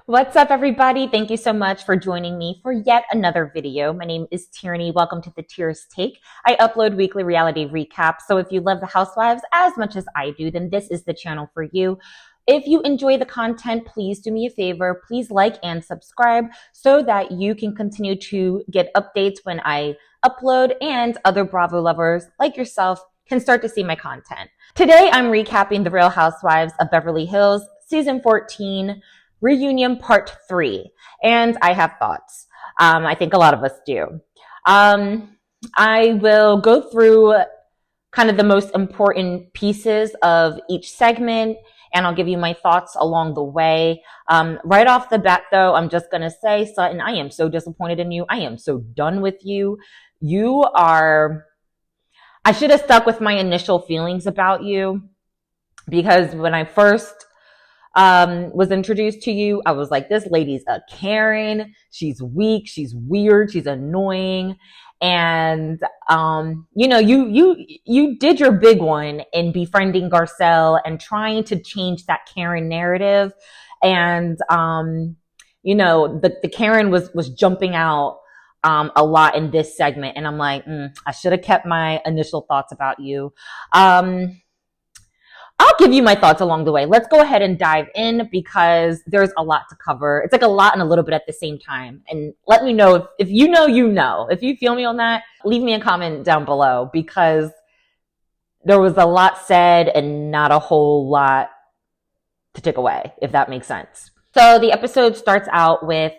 What's up, everybody? Thank you so much for joining me for yet another video. My name is Tierney. Welcome to the Tears Take. I upload weekly reality recaps, so if you love the Housewives as much as I do, then this is the channel for you. If you enjoy the content, please do me a favor. Please like and subscribe so that you can continue to get updates when I upload and other Bravo lovers like yourself can start to see my content. Today, I'm recapping The Real Housewives of Beverly Hills, Season 14, Reunion Part 3, and I have thoughts. I think a lot of us do. I will go through kind of the most important pieces of each segment, and I'll give you my thoughts along the way. Right off the bat, though, I'm just going to say, Sutton, I am so disappointed in you. I am so done with you. I should have stuck with my initial feelings about you, because when I first was introduced to you, I was like, this lady's a Karen. She's weak. She's weird. She's annoying. And, you did your big one in befriending Garcelle and trying to change that Karen narrative. And, the Karen was jumping out, a lot in this segment. And I'm like, I should have kept my initial thoughts about you. I'll give you my thoughts along the way. Let's go ahead and dive in because there's a lot to cover. It's like a lot and a little bit at the same time. And let me know if you know, you know. If you feel me on that, leave me a comment down below because there was a lot said and not a whole lot to take away, if that makes sense. So the episode starts out with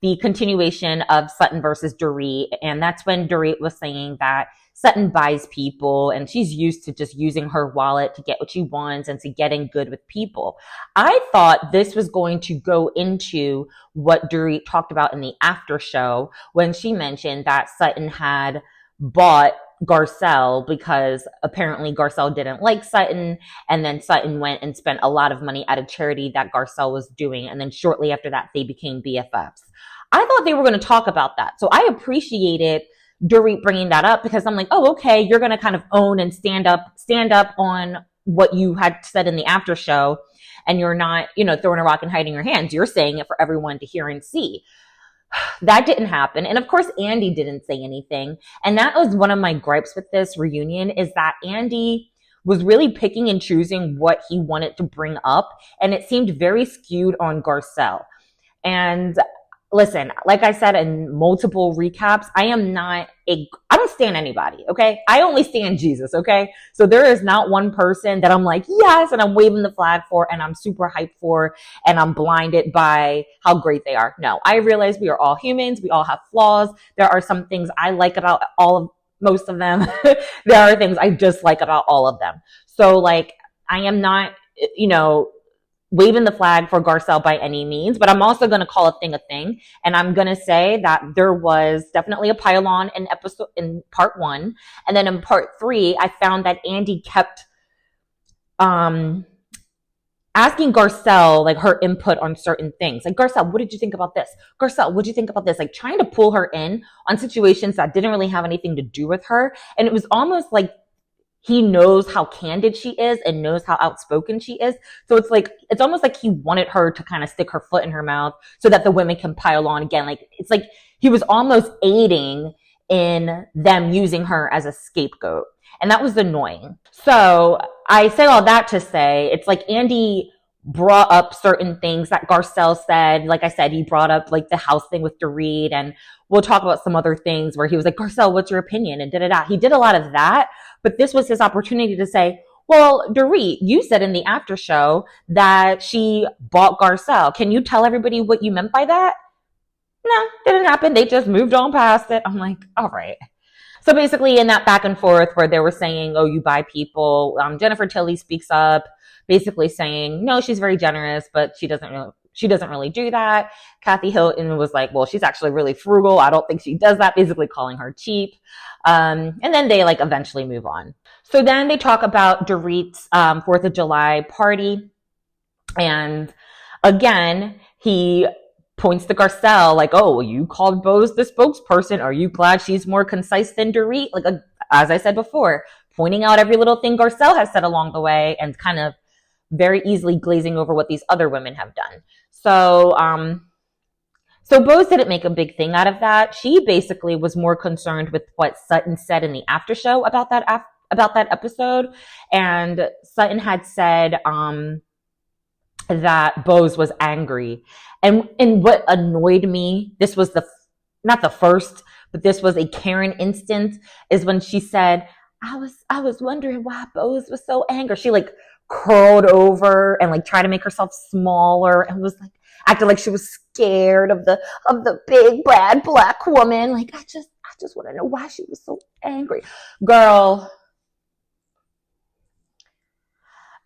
the continuation of Sutton versus Dorit. And that's when Dorit was saying that Sutton buys people and she's used to just using her wallet to get what she wants and to getting good with people. I thought this was going to go into what Dorit talked about in the after show when she mentioned that Sutton had bought Garcelle because apparently Garcelle didn't like Sutton, and then Sutton went and spent a lot of money at a charity that Garcelle was doing, and then shortly after that they became BFFs. I thought they were going to talk about that, so I appreciated Dorit bringing that up because I'm like, oh, okay, you're going to kind of own and stand up on what you had said in the after show, and you're not, throwing a rock and hiding your hands. You're saying it for everyone to hear and see. That didn't happen. And of course, Andy didn't say anything. And that was one of my gripes with this reunion is that Andy was really picking and choosing what he wanted to bring up. And it seemed very skewed on Garcelle. And listen, like I said in multiple recaps, I don't stand anybody, okay? I only stand Jesus, okay? So there is not one person that I'm like, yes, and I'm waving the flag for, and I'm super hyped for, and I'm blinded by how great they are. No, I realize we are all humans. We all have flaws. There are some things I like about most of them. There are things I dislike about all of them. So like, I am not, waving the flag for Garcelle by any means, but I'm also going to call a thing. And I'm going to say that there was definitely a pile-on in part 1. And then in part 3, I found that Andy kept, asking Garcelle, like, her input on certain things. Like, Garcelle, what did you think about this? Garcelle, what did you think about this? Like, trying to pull her in on situations that didn't really have anything to do with her. And it was almost like he knows how candid she is and knows how outspoken she is. So it's almost like he wanted her to kind of stick her foot in her mouth so that the women can pile on again. Like, it's like he was almost aiding in them using her as a scapegoat. And that was annoying. So I say all that to say, it's like Andy brought up certain things that Garcelle said. Like I said, he brought up like the house thing with Dorit, and we'll talk about some other things where he was like, Garcelle, what's your opinion? And da-da-da. He did a lot of that, but this was his opportunity to say, well, Dorit, you said in the after show that she bought Garcelle. Can you tell everybody what you meant by that? No, didn't happen. They just moved on past it. I'm like, all right. So basically in that back and forth where they were saying, oh, you buy people, Jennifer Tilly speaks up, basically saying, no, she's very generous, but she doesn't really do that. Kathy Hilton was like, well, she's actually really frugal. I don't think she does that, basically calling her cheap. And then they like eventually move on. So then they talk about Dorit's 4th of July party. And again, he points to Garcelle like, oh, well, you called Bose the spokesperson. Are you glad she's more concise than Dorit? Like, as I said before, pointing out every little thing Garcelle has said along the way and kind of very easily glazing over what these other women have done. So Bose didn't make a big thing out of that. She basically was more concerned with what Sutton said in the after show about that episode. And Sutton had said that Bose was angry. And what annoyed me, this was not the first, but this was a Karen instance, is when she said, I was wondering why Bose was so angry. She like curled over and like tried to make herself smaller and was like acting like she was scared of the big bad black woman. Like I just want to know why she was so angry, girl.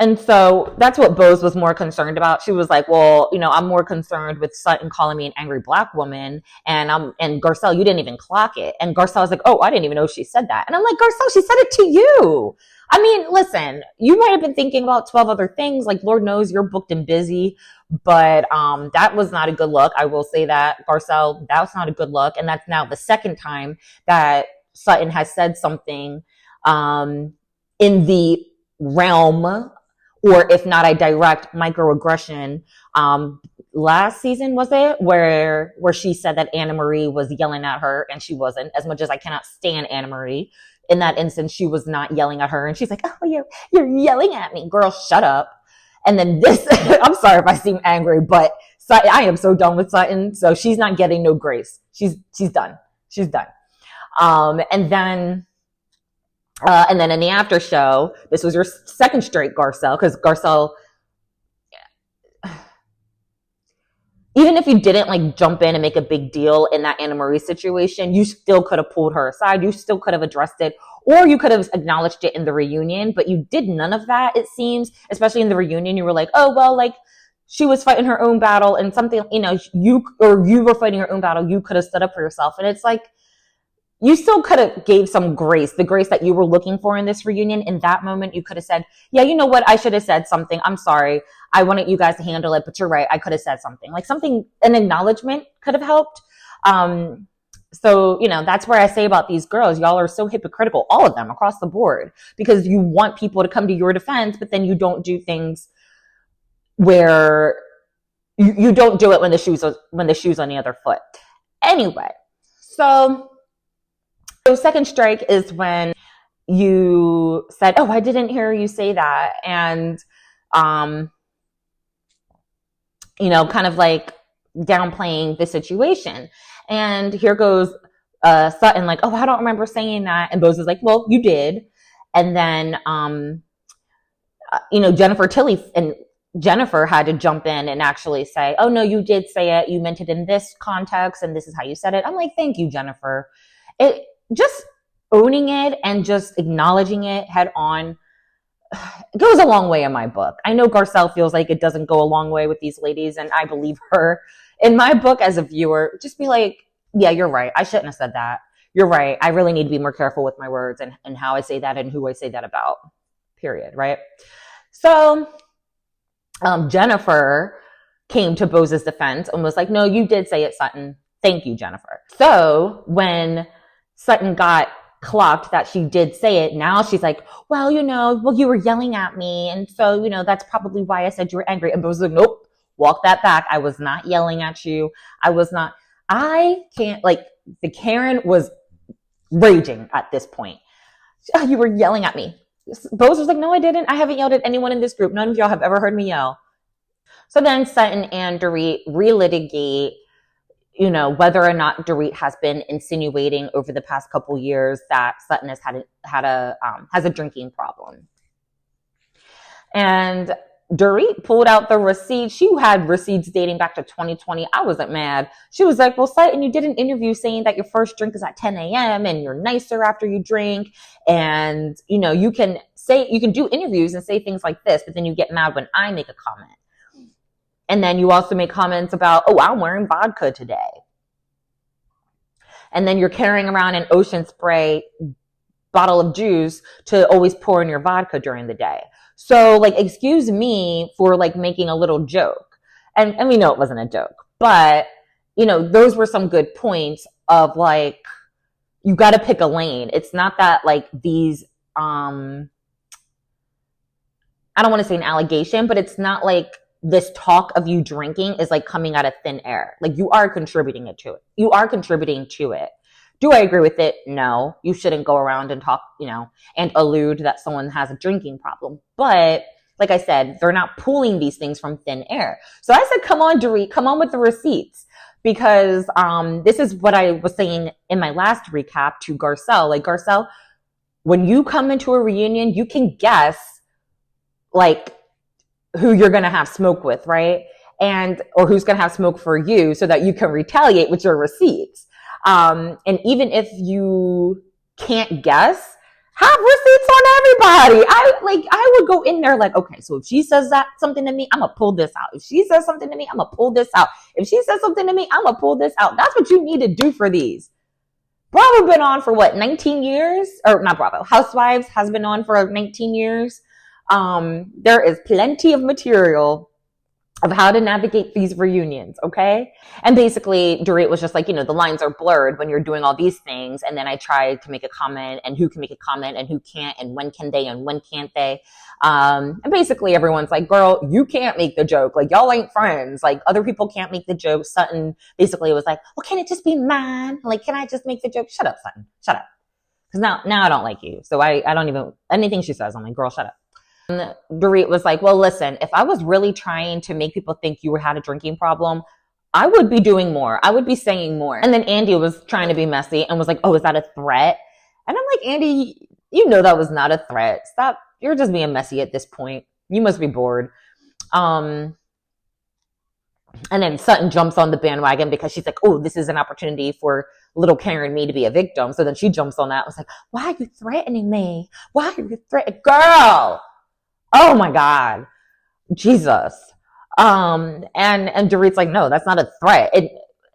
And so that's what Bose was more concerned about. She was like, well, I'm more concerned with Sutton calling me an angry black woman. And Garcelle, you didn't even clock it. And Garcelle was like, oh, I didn't even know she said that. And I'm like, Garcelle, she said it to you. I mean, listen, you might have been thinking about 12 other things. Like, Lord knows you're booked and busy. But that was not a good look. I will say that, Garcelle, that was not a good look. And that's now the second time that Sutton has said something in the realm, or if not a direct microaggression. Last season, was it, where she said that Anna Marie was yelling at her, and she wasn't. As much as I cannot stand Anna Marie, in that instance, she was not yelling at her, and she's like, oh, you're yelling at me. Girl, shut up. And then this, I'm sorry if I seem angry, but I am so done with Sutton, so she's not getting no grace. She's done. She's done. And then in the after show, this was your second straight Garcelle, because Garcelle, even if you didn't like jump in and make a big deal in that Anna Marie situation, you still could have pulled her aside. You still could have addressed it, or you could have acknowledged it in the reunion, but you did none of that, it seems, especially in the reunion. You were like, oh, well, like she was fighting her own battle and something, you were fighting your own battle. You could have stood up for yourself. And it's like, you still could have gave some grace, the grace that you were looking for in this reunion. In that moment, you could have said, yeah, you know what? I should have said something. I'm sorry. I wanted you guys to handle it, but you're right. I could have said something. Like something, an acknowledgement could have helped. So, that's where I say about these girls, y'all are so hypocritical, all of them across the board, because you want people to come to your defense, but then you don't do things where you don't do it when the shoe's on the other foot. Anyway, so second strike is when you said, oh, I didn't hear you say that. And, kind of like downplaying the situation. And here goes Sutton like, oh, I don't remember saying that. And Bose is like, well, you did. And then, Jennifer had to jump in and actually say, oh, no, you did say it. You meant it in this context, and this is how you said it. I'm like, thank you, Jennifer. Just owning it and just acknowledging it head on goes a long way in my book. I know Garcelle feels like it doesn't go a long way with these ladies, and I believe her. In my book, as a viewer, just be like, yeah, you're right. I shouldn't have said that. You're right. I really need to be more careful with my words and how I say that and who I say that about, period, right? So Jennifer came to Bose's defense and was like, no, you did say it, Sutton. Thank you, Jennifer. So when Sutton got clocked that she did say it, now she's like, well, you were yelling at me. And so, that's probably why I said you were angry. And Bose was like, nope, walk that back. I was not yelling at you. The Karen was raging at this point. Oh, you were yelling at me. Bose was like, no, I didn't. I haven't yelled at anyone in this group. None of y'all have ever heard me yell. So then Sutton and Dorit relitigate, whether or not Dorit has been insinuating over the past couple years that Sutton has has a drinking problem. And Dorit pulled out the receipts. She had receipts dating back to 2020. I wasn't mad. She was like, well, Sutton, you did an interview saying that your first drink is at 10 a.m. and you're nicer after you drink. And, you can do interviews and say things like this, but then you get mad when I make a comment. And then you also make comments about, oh, I'm wearing vodka today. And then you're carrying around an Ocean Spray bottle of juice to always pour in your vodka during the day. So, excuse me for, making a little joke. And we know it wasn't a joke. But, those were some good points of, you got to pick a lane. It's not that, these, I don't want to say an allegation, but it's not this talk of you drinking is like coming out of thin air. Like you are contributing to it. You are contributing to it. Do I agree with it? No. You shouldn't go around and talk, and allude that someone has a drinking problem. But like I said, they're not pulling these things from thin air. So I said, come on, Dorit, come on with the receipts. Because this is what I was saying in my last recap to Garcelle. Like, Garcelle, when you come into a reunion, you can guess, like, who you're going to have smoke with, right? Or who's going to have smoke for you so that you can retaliate with your receipts. And even if you can't guess, have receipts on everybody. I would go in there like, okay, so if she says something to me, I'm going to pull this out. If she says something to me, I'm going to pull this out. If she says something to me, I'm going to pull this out. That's what you need to do for these. Bravo been on for 19 years? Or not Bravo. Housewives has been on for 19 years. There is plenty of material of how to navigate these reunions, okay? And basically, Dorit was just like, the lines are blurred when you're doing all these things. And then I tried to make a comment, and who can make a comment and who can't, and when can they and when can't they. And basically everyone's like, girl, you can't make the joke. Like, y'all ain't friends. Like, other people can't make the joke. Sutton basically was like, well, can it just be mine? Like, can I just make the joke? Shut up, Sutton. Shut up. Because now I don't like you. So I don't even, anything she says, I'm like, girl, shut up. And Dorit was like, well, listen, if I was really trying to make people think you had a drinking problem, I would be doing more. I would be saying more. And then Andy was trying to be messy and was like, oh, is that a threat? And I'm like, Andy, that was not a threat. Stop. You're just being messy at this point. You must be bored. And then Sutton jumps on the bandwagon because she's like, oh, this is an opportunity for little Karen and me to be a victim. So then she jumps on that. I was like, why are you threatening me? Why are you threatening? Girl! Oh my God. Jesus. And Dorit's like, no, that's not a threat.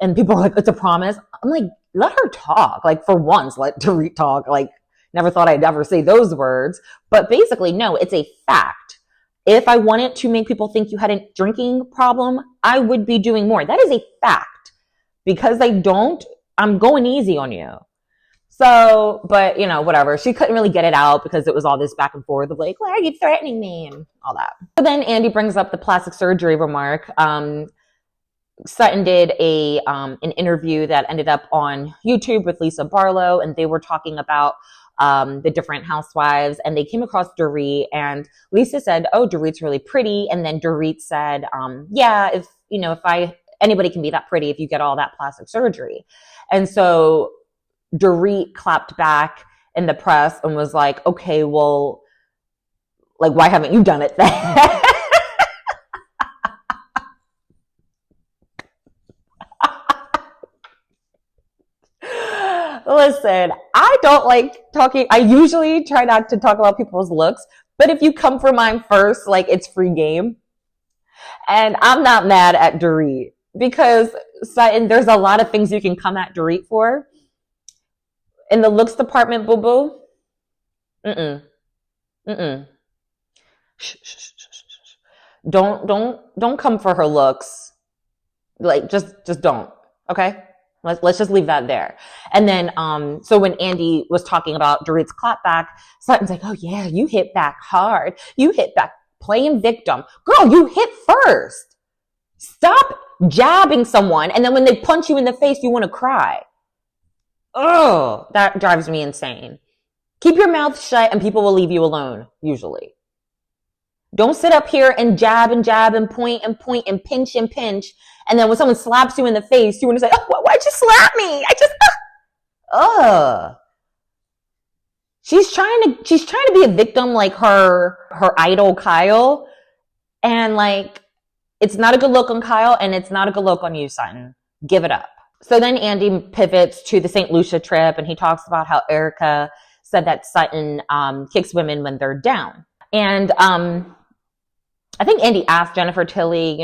And people are like, it's a promise. I'm like, let her talk. Like, for once, let Dorit talk. Like, never thought I'd ever say those words. But basically, no, it's a fact. If I wanted to make people think you had a drinking problem, I would be doing more. That is a fact. Because I don't, I'm going easy on you. So, but, whatever. She couldn't really get it out because it was all this back and forth of like, why are you threatening me? And all that. So then Andy brings up the plastic surgery remark. Sutton did an interview that ended up on YouTube with Lisa Barlow, and they were talking about the different housewives, and they came across Dorit, and Lisa said, oh, Dorit's really pretty. And then Dorit said, yeah, if anybody can be that pretty if you get all that plastic surgery. And so Dorit clapped back in the press and was like, okay, well, like, why haven't you done it then? Listen, I don't like talking. I usually try not to talk about people's looks, but if you come for mine first, like, it's free game. And I'm not mad at Dorit because Sutton, there's a lot of things you can come at Dorit for. In the looks department, boo-boo, Don't come for her looks. Like, just don't. Okay? Let's just leave that there. And then, so when Andy was talking about Dorit's clapback, Sutton's like, oh yeah, you hit back hard. You hit back playing victim. Girl, you hit first. Stop jabbing someone. And then when they punch you in the face, you want to cry. Oh, that drives me insane. Keep your mouth shut and people will leave you alone, usually. Don't sit up here and jab and point and pinch and pinch. And then when someone slaps you in the face, you want to say, oh, why'd you slap me? She's trying to be a victim like her idol, Kyle. And like, it's not a good look on Kyle and it's not a good look on you, Sutton. Give it up. So then Andy pivots to the St. Lucia trip and he talks about how Erika said that Sutton kicks women when they're down. And I think Andy asked Jennifer Tilly,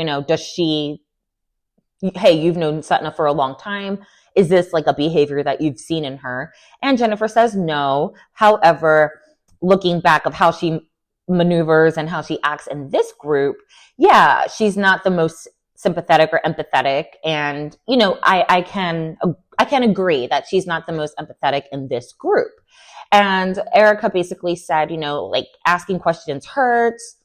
hey, you've known Sutton for a long time. Is this like a behavior that you've seen in her? And Jennifer says no. However, looking back of how she maneuvers and how she acts in this group, yeah, she's not the most sympathetic or empathetic. And, I can agree that she's not the most empathetic in this group. And Erika basically said, like, asking questions hurts.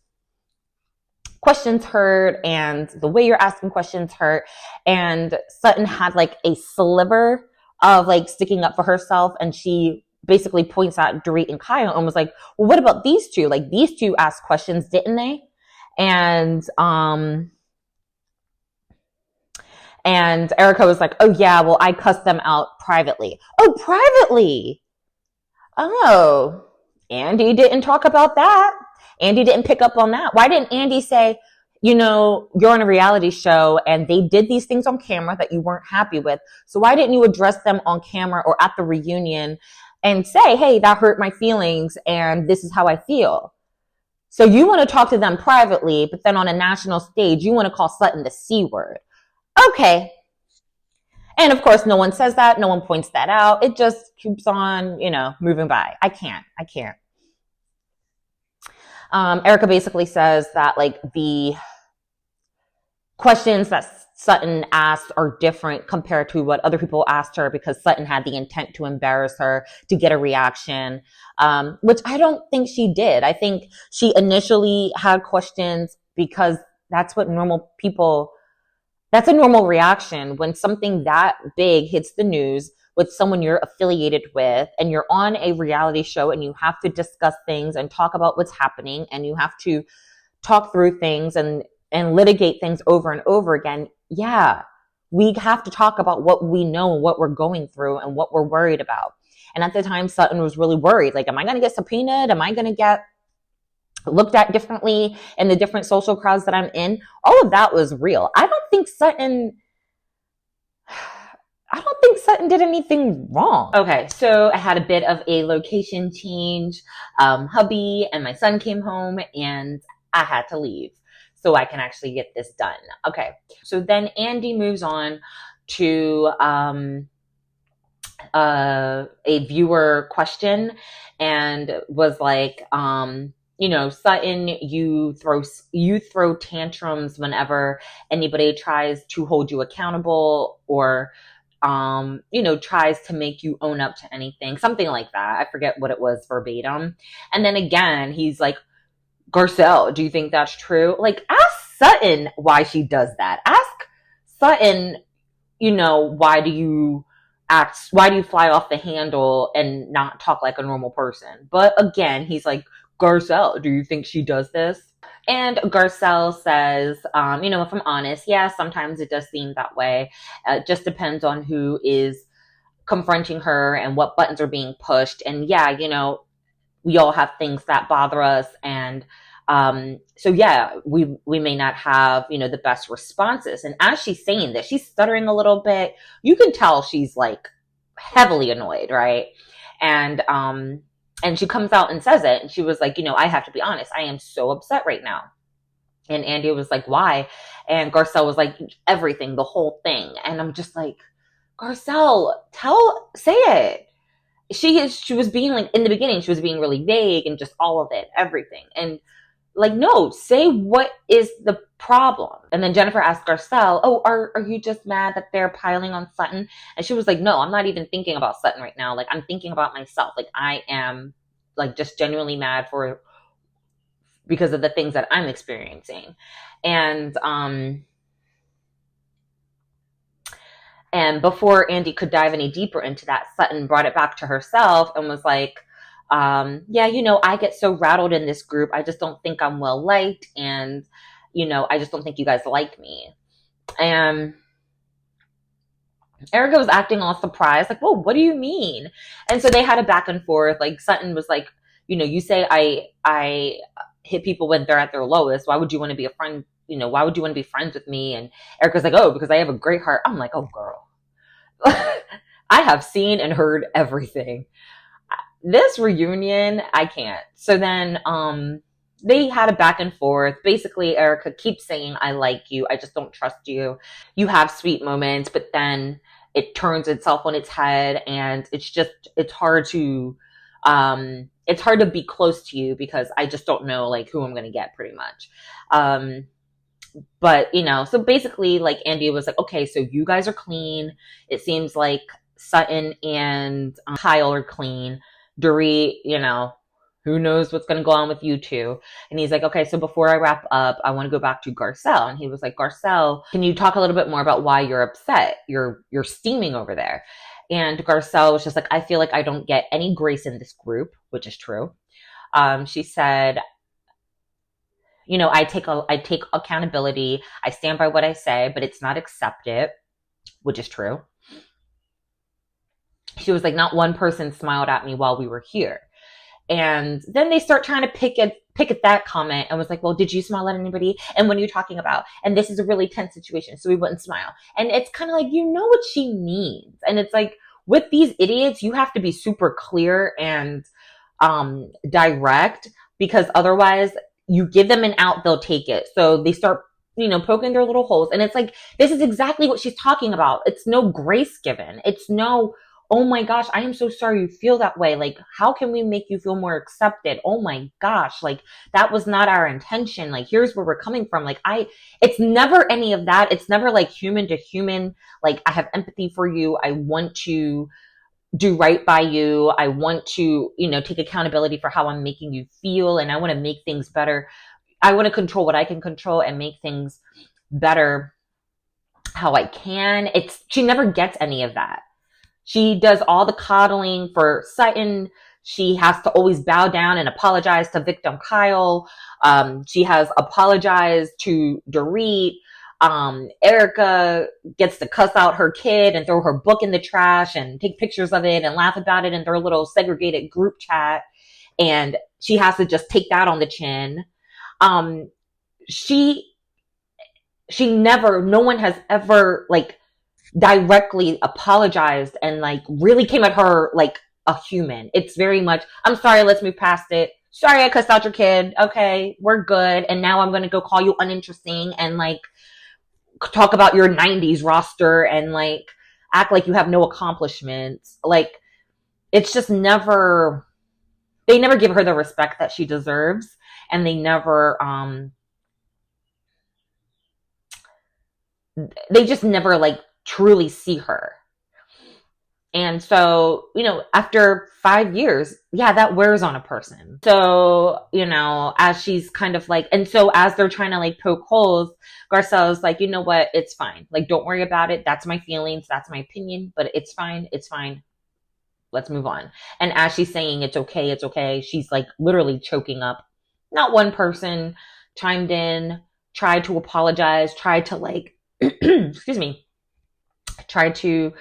questions hurt and the way you're asking questions hurt. And Sutton had like a sliver of like sticking up for herself, and she basically points out Dorit and Kyle and was like, well, what about these two? Like, these two asked questions, didn't they? And Erika was like, oh yeah, well, I cussed them out privately. Oh, privately. Oh, Andy didn't talk about that. Andy didn't pick up on that. Why didn't Andy say, you know, you're on a reality show and they did these things on camera that you weren't happy with. So why didn't you address them on camera or at the reunion and say, hey, that hurt my feelings and this is how I feel? So you want to talk to them privately, but then on a national stage, you want to call Sutton the C word. Okay. And of course, no one says that. No one points that out. It just keeps on, you know, moving by. I can't. Erika basically says that like the questions that Sutton asked are different compared to what other people asked her, because Sutton had the intent to embarrass her, to get a reaction, which I don't think she did. I think she initially had questions because that's what that's a normal reaction when something that big hits the news with someone you're affiliated with and you're on a reality show and you have to discuss things and talk about what's happening and you have to talk through things and litigate things over and over again. Yeah, we have to talk about what we know and what we're going through and what we're worried about. And at the time, Sutton was really worried. Like, am I going to get subpoenaed? Am I going to get looked at differently in the different social crowds that I'm in? All of that was real. I don't think Sutton did anything wrong. Okay, so I had a bit of a location change. Hubby and my son came home and I had to leave so I can actually get this done. Okay, so then Andy moves on to a viewer question and was like, you know, Sutton, you throw tantrums whenever anybody tries to hold you accountable or you know, tries to make you own up to anything, something like that. I forget what it was verbatim. And then again, he's like, Garcelle, do you think that's true? Like, ask Sutton why she does that. Ask Sutton, you know, why do you fly off the handle and not talk like a normal person? But again, he's like, Garcelle, do you think she does this? And Garcelle says, you know, if I'm honest, yeah, sometimes it does seem that way. It just depends on who is confronting her and what buttons are being pushed. And yeah, you know, we all have things that bother us. And so yeah, we may not have, you know, the best responses. And as she's saying this, she's stuttering a little bit. You can tell she's like heavily annoyed, right? And she comes out and says it. And she was like, you know, I have to be honest. I am so upset right now. And Andy was like, why? And Garcelle was like, everything, the whole thing. And I'm just like, Garcelle, say it. She was being like, in the beginning, she was being really vague and just all of it, everything. And like, no, say what is the problem. And then Jennifer asked Garcelle, oh, are you just mad that they're piling on Sutton? And she was like, no, I'm not even thinking about Sutton right now. Like, I'm thinking about myself. Like, I am like just genuinely mad because of the things that I'm experiencing. And before Andy could dive any deeper into that, Sutton brought it back to herself and was like, yeah, you know, I get so rattled in this group. I just don't think I'm well liked. And, you know, I just don't think you guys like me. And Erika was acting all surprised, like, whoa, what do you mean? And so they had a back and forth. Like, Sutton was like, you know, you say I hit people when they're at their lowest. Why would you want to be a friend? You know, why would you want to be friends with me? And Erika's like, oh, because I have a great heart. I'm like, oh, girl. I have seen and heard everything. This reunion, I can't. So then they had a back and forth. Basically, Erika keeps saying, I like you. I just don't trust you. You have sweet moments, but then it turns itself on its head. And it's hard to be close to you because I just don't know like who I'm going to get pretty much. But, you know, so basically like Andy was like, okay, so you guys are clean. It seems like Sutton and Kyle are clean. Dorit, you know, Who knows what's going to go on with you two? And he's like, okay, so before I wrap up, I want to go back to Garcelle. And he was like, Garcelle, can you talk a little bit more about why you're upset? You're steaming over there. And Garcelle was just like, I feel like I don't get any grace in this group, which is true. She said, you know, I take accountability. I stand by what I say, but it's not accepted, which is true. She was like, not one person smiled at me while we were here. And then they start trying to pick at that comment and was like, well, did you smile at anybody? And what are you talking about? And this is a really tense situation, so we wouldn't smile. And it's kind of like, you know what she means. And it's like, with these idiots, you have to be super clear and direct, because otherwise you give them an out, they'll take it. So they start, you know, poking their little holes. And it's like, this is exactly what she's talking about. It's no grace given. It's no, oh my gosh, I am so sorry you feel that way. Like, how can we make you feel more accepted? Oh my gosh, like, that was not our intention. Like, here's where we're coming from. Like, it's never any of that. It's never like human to human. Like, I have empathy for you. I want to do right by you. I want to, you know, take accountability for how I'm making you feel. And I want to make things better. I want to control what I can control and make things better how I can. She never gets any of that. She does all the coddling for Sutton. She has to always bow down and apologize to victim Kyle. She has apologized to Dorit. Erika gets to cuss out her kid and throw her book in the trash and take pictures of it and laugh about it in their little segregated group chat. And she has to just take that on the chin. No one has ever like directly apologized and like really came at her like a human. It's very much, I'm sorry, let's move past it. Sorry, I cussed out your kid. Okay, we're good. And now I'm going to go call you uninteresting and like talk about your 90s roster and like act like you have no accomplishments. Like, it's just they never give her the respect that she deserves. And they just never like truly see her. And so, you know, after 5 years, yeah, that wears on a person. So, you know, as she's kind of like, and so as they're trying to like poke holes, Garcelle's like, you know what, it's fine. Like, don't worry about it. That's my feelings. That's my opinion, but it's fine. It's fine. Let's move on. And as she's saying, it's okay, she's like literally choking up. Not one person chimed in, tried to apologize, tried to like, excuse me, try to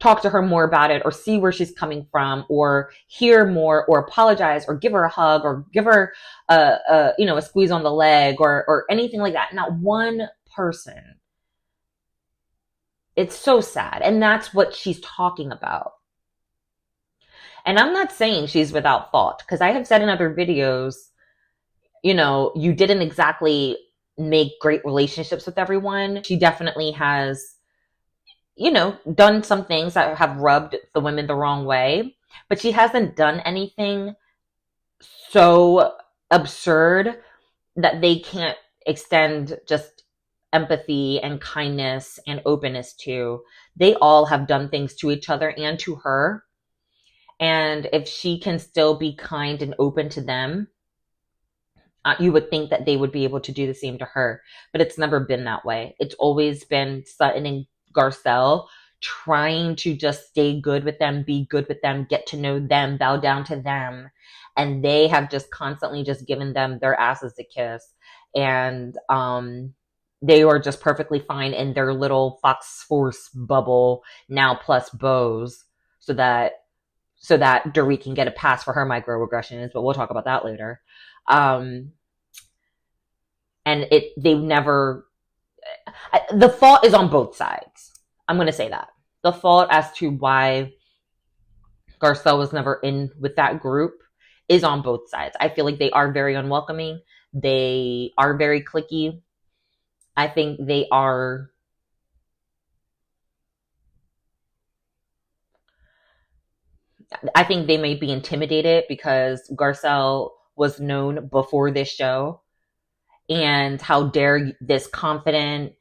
talk to her more about it or see where she's coming from or hear more or apologize or give her a hug or give her a squeeze on the leg or anything like that. Not one person. It's so sad. And that's what she's talking about. And I'm not saying she's without fault, because I have said in other videos, you know, you didn't exactly make great relationships with everyone. She definitely has, you know, done some things that have rubbed the women the wrong way, but she hasn't done anything so absurd that they can't extend just empathy and kindness and openness to. They all have done things to each other and to her. And if she can still be kind and open to them, you would think that they would be able to do the same to her. But it's never been that way. It's always been Sutton and Garcelle trying to just stay good with them, be good with them, get to know them, bow down to them. And they have just constantly just given them their asses to kiss. And they were just perfectly fine in their little Fox Force bubble now, plus Bose, so that Dorit can get a pass for her microaggressions, but we'll talk about that later. And they've never, the fault is on both sides. I'm going to say that. The fault as to why Garcelle was never in with that group is on both sides. I feel like they are very unwelcoming. They are very cliquey. I think they are, I think they may be intimidated because Garcelle was known before this show. And how dare this confident,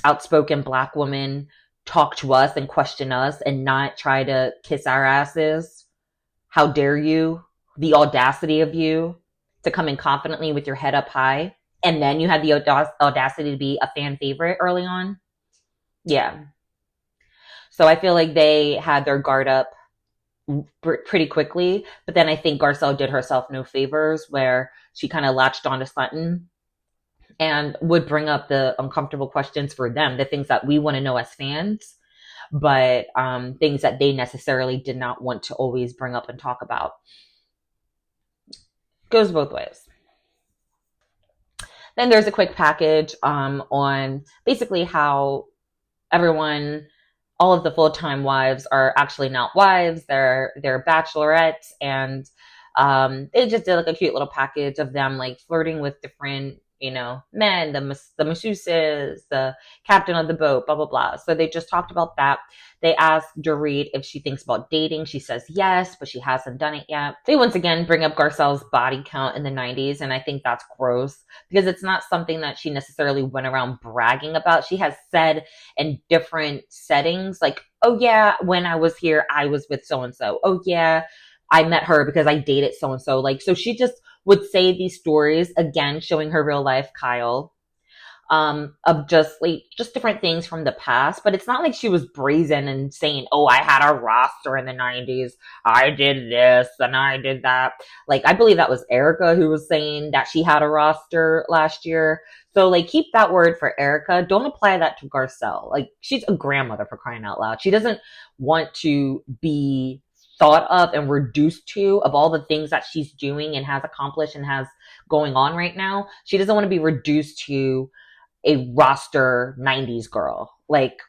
outspoken Black woman talk to us and question us and not try to kiss our asses How dare you? The audacity of you to come in confidently with your head up high. And then you had the audacity to be a fan favorite early on. Yeah. So I feel like they had their guard up pretty quickly. But then I think Garcelle did herself no favors where she kind of latched onto Sutton and would bring up the uncomfortable questions for them, the things that we want to know as fans, but things that they necessarily did not want to always bring up and talk about. Goes both ways. Then there's a quick package on basically how everyone, all of the full-time wives are actually not wives. They're bachelorettes, and they just did like a cute little package of them like flirting with different, men, the masseuses, the captain of the boat, blah, blah, blah. So they just talked about that. They asked Dorit if she thinks about dating. She says yes, but she hasn't done it yet. They once again bring up Garcelle's body count in the 90s, and I think that's gross because it's not something that she necessarily went around bragging about. She has said in different settings, like, oh yeah, when I was here, I was with so-and-so. Oh yeah, I met her because I dated so-and-so. Like, so she just would say these stories, again, showing her real life Kyle, of just different things from the past. But it's not like she was brazen and saying, oh, I had a roster in the 90s. I did this and I did that. Like, I believe that was Erika who was saying that she had a roster last year. So, like, keep that word for Erika. Don't apply that to Garcelle. Like, she's a grandmother, for crying out loud. She doesn't want to be thought of and reduced to of all the things that she's doing and has accomplished and has going on right now. She doesn't want to be reduced to a roster 90s girl. Like,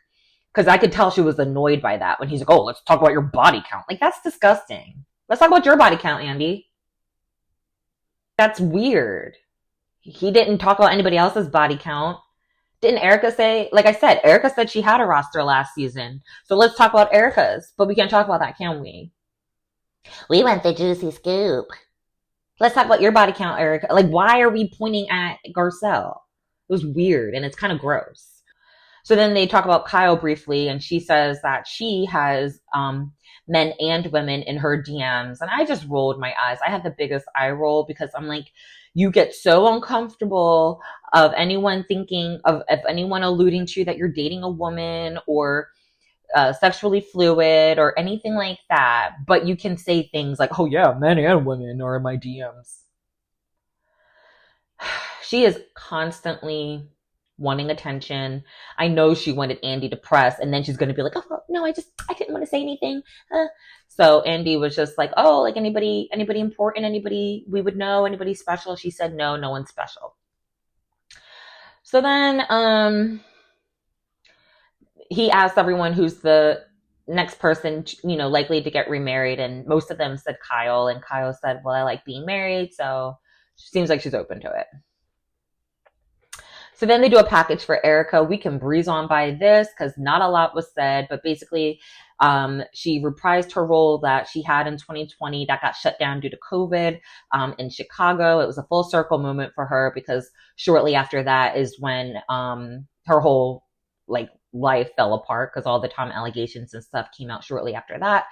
because I could tell she was annoyed by that when he's like, oh, let's talk about your body count. Like, that's disgusting. Let's talk about your body count, Andy. That's weird. He didn't talk about anybody else's body count. Didn't Erika say, like I said, Erika said she had a roster last season. So let's talk about Erika's. But we can't talk about that, can we? We want the juicy scoop. Let's talk about your body count, Erika. Like, why are we pointing at Garcelle? It was weird and it's kind of gross. So then they talk about Kyle briefly, and she says that she has men and women in her DMs. And I just rolled my eyes. I had the biggest eye roll because I'm like, you get so uncomfortable of anyone thinking of anyone alluding to that you're dating a woman or sexually fluid or anything like that. But you can say things like, oh yeah, men and women are in my DMs. She is constantly wanting attention. I know she wanted Andy to press, and then she's going to be like, oh, no, I didn't want to say anything. So Andy was just like, oh, like anybody important, anybody we would know, anybody special? She said, no one's special. So then he asked everyone who's the next person, likely to get remarried, and most of them said Kyle, and Kyle said, well, I like being married, so she seems like she's open to it. So then they do a package for Erika. We can breeze on by this because not a lot was said, but basically she reprised her role that she had in 2020 that got shut down due to COVID in Chicago. It was a full circle moment for her because shortly after that is when her whole life fell apart because all the Tom allegations and stuff came out shortly after that.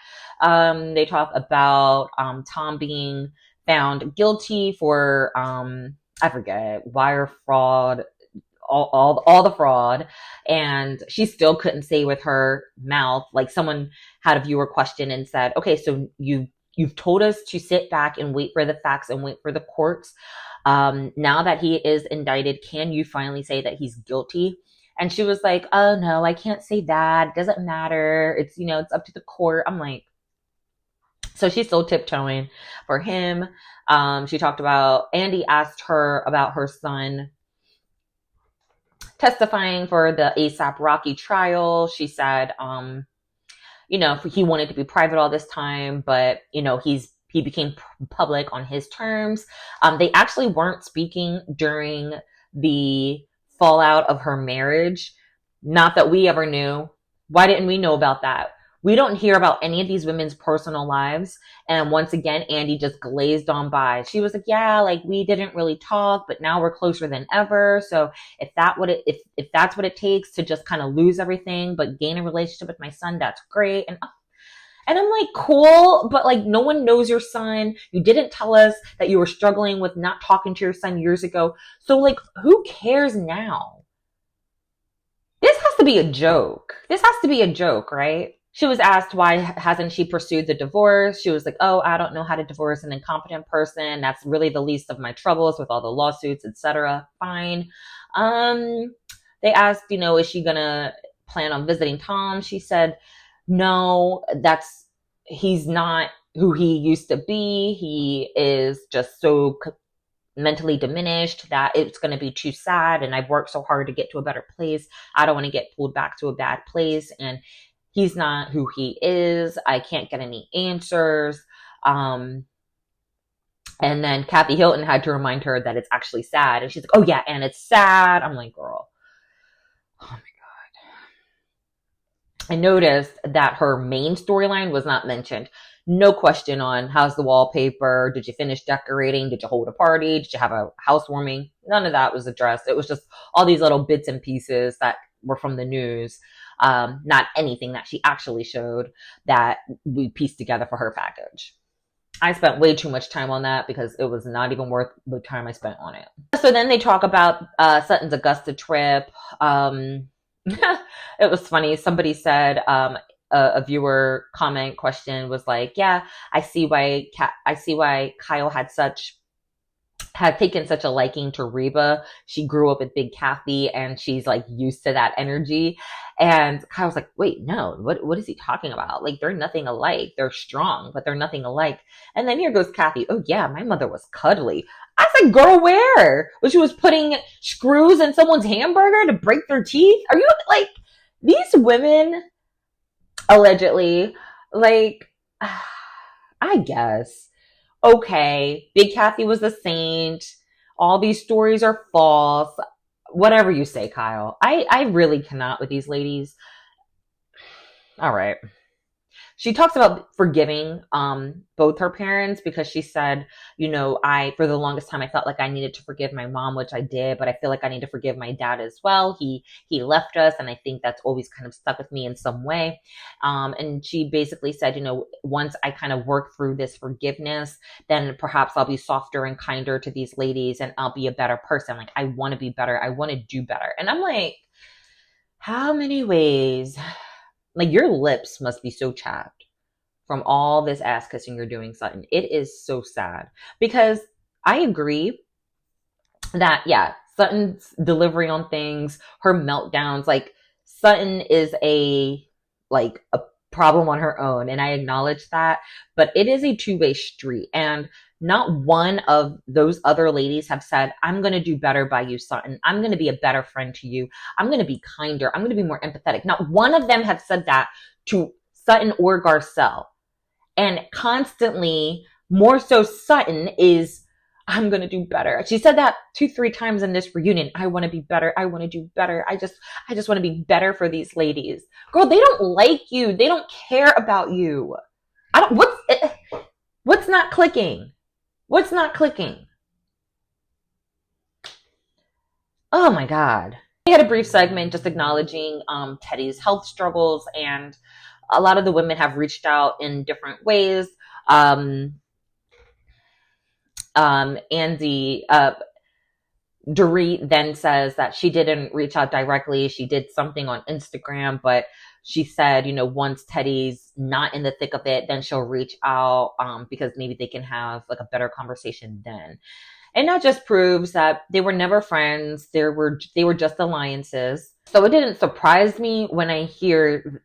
They talk about Tom being found guilty for I forget, wire fraud, all the fraud, and she still couldn't say with her mouth. Like, someone had a viewer question and said, okay, so you've told us to sit back and wait for the facts and wait for the courts. Now that he is indicted, can you finally say that he's guilty? And she was like, oh no, I can't say that. It doesn't matter. It's, it's up to the court. I'm like, so she's still tiptoeing for him. She talked about, Andy asked her about her son testifying for the ASAP Rocky trial. She said, he wanted to be private all this time, but, he became public on his terms. They actually weren't speaking during the fallout of her marriage. Not that we ever knew. Why didn't we know about that? We don't hear about any of these women's personal lives. And once again, Andy just glazed on by. She was like, yeah, like we didn't really talk, but now we're closer than ever. So if that's what it takes to just kind of lose everything, but gain a relationship with my son, that's great. And And I'm like, cool, but like no one knows your son. You didn't tell us that you were struggling with not talking to your son years ago. So like, who cares now? This has to be a joke. This has to be a joke, right? She was asked why hasn't she pursued the divorce. She was like, oh, I don't know how to divorce an incompetent person. That's really the least of my troubles with all the lawsuits, etc. Fine. They asked, is she gonna plan on visiting Tom? She said, no, he's not who he used to be. He is just so mentally diminished that it's going to be too sad. And I've worked so hard to get to a better place. I don't want to get pulled back to a bad place. And he's not who he is. I can't get any answers. And then Kathy Hilton had to remind her that it's actually sad. And she's like, oh yeah, and it's sad. I'm like, girl, oh my God. I noticed that her main storyline was not mentioned. No question on how's the wallpaper? Did you finish decorating? Did you hold a party? Did you have a housewarming? None of that was addressed. It was just all these little bits and pieces that were from the news. Not anything that she actually showed that we pieced together for her package. I spent way too much time on that because it was not even worth the time I spent on it. So then they talk about Sutton's Augusta trip. It was funny. Somebody said, a viewer comment question was like, yeah, I see why Kyle had taken such a liking to Reba. She grew up with Big Kathy and she's like used to that energy. And Kyle's like, wait, no, what is he talking about? Like, they're nothing alike. They're strong, but they're nothing alike. And then here goes Kathy. Oh yeah, my mother was cuddly. I said, girl, where? When she was putting screws in someone's hamburger to break their teeth? Are you like, these women allegedly, like, I guess. Okay, Big Kathy was a saint. All these stories are false. Whatever you say, Kyle. I really cannot with these ladies. All right. She talks about forgiving both her parents because she said, for the longest time I felt like I needed to forgive my mom, which I did, but I feel like I need to forgive my dad as well. He left us, and I think that's always kind of stuck with me in some way. And she basically said, once I kind of work through this forgiveness, then perhaps I'll be softer and kinder to these ladies and I'll be a better person. Like, I want to be better. I want to do better. And I'm like, how many ways? Like, your lips must be so chapped from all this ass kissing you're doing, Sutton. It is so sad because I agree that, yeah, Sutton's delivery on things, her meltdowns, like, Sutton is a problem on her own. And I acknowledge that, but it is a two-way street. And not one of those other ladies have said, I'm going to do better by you, Sutton. I'm going to be a better friend to you. I'm going to be kinder. I'm going to be more empathetic. Not one of them have said that to Sutton or Garcelle. And constantly, more so Sutton is, I'm going to do better. She said that 2-3 times in this reunion. I want to be better. I want to do better. I just want to be better for these ladies. Girl, they don't like you. They don't care about you. What's not clicking? What's not clicking? Oh my God. We had a brief segment just acknowledging Teddy's health struggles, and a lot of the women have reached out in different ways. Dorit then says that she didn't reach out directly. She did something on Instagram, but she said, once Teddy's not in the thick of it, then she'll reach out because maybe they can have like a better conversation then. And that just proves that they were never friends. They were just alliances. So it didn't surprise me when I hear,